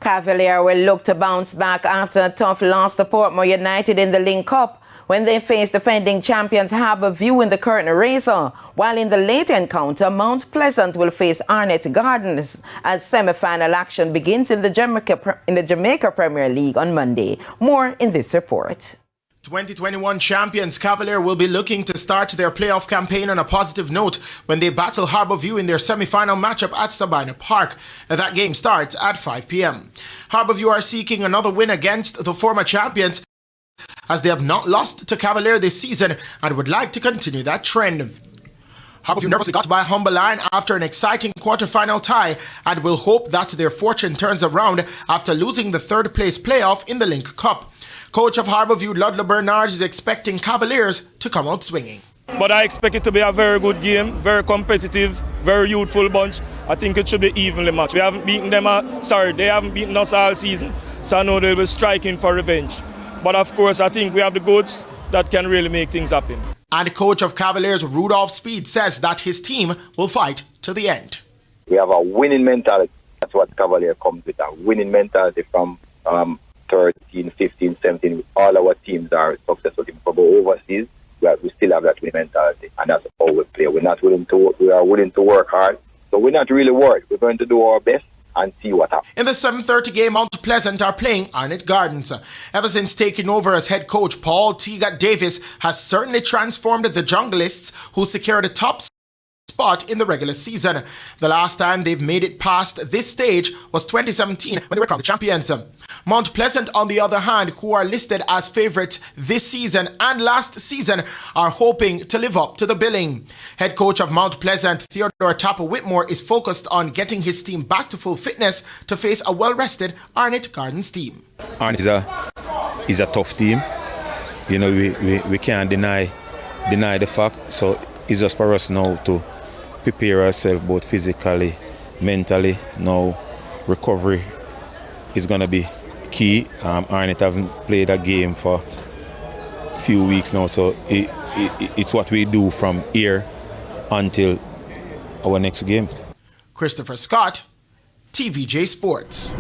Cavaliers will look to bounce back after a tough loss to Portmore United in the Link Cup when they face defending champions Harbourview in the curtain raiser. While in the late encounter, Mount Pleasant will face Arnett Gardens as semi-final action begins in the Jamaica Premier League on Monday. More in this report. 2021 champions Cavaliers will be looking to start their playoff campaign on a positive note when they battle Harbourview in their semi-final matchup at Sabina Park. That game starts at 5 p.m. Harbourview are seeking another win against the former champions as they have not lost to Cavaliers this season and would like to continue that trend. Harbourview nervously got by Humberline after an exciting quarter-final tie and will hope that their fortune turns around after losing the third-place playoff in the Link Cup. Coach of Harbourview, Ludlow Bernard, is expecting Cavaliers to come out swinging. But I expect it to be a very good game, very competitive, very youthful bunch. I think it should be evenly matched. They haven't beaten us all season, so I know they'll be striking for revenge. But of course, I think we have the goods that can really make things happen. And coach of Cavaliers, Rudolph Speed, says that his team will fight to the end. We have a winning mentality. That's what Cavaliers comes with, a winning mentality from 13, 15, 17, all our teams are successful. If we go overseas, we still have that winning mentality, and that's how we play. We are willing to work hard, so we're not really worried. We're going to do our best and see what happens. In the 7:30 game, Mount Pleasant are playing Arnett Gardens. Ever since taking over as head coach, Paul Teagat Davis has certainly transformed the Junglists, who secured a top spot in the regular season. The last time they've made it past this stage was 2017 when they were crowned champions. Mount Pleasant, on the other hand, who are listed as favourites this season and last season, are hoping to live up to the billing. Head coach of Mount Pleasant, Theodore Tapper Whitmore, is focused on getting his team back to full fitness to face a well-rested Arnett Gardens team. Arnett is a tough team. You know, we can't deny the fact. So it's just for us now to prepare ourselves both physically, mentally. Now recovery is going to be key. Arnett haven't played a game for a few weeks now, so it's what we do from here until our next game. Christopher Scott, TVJ Sports.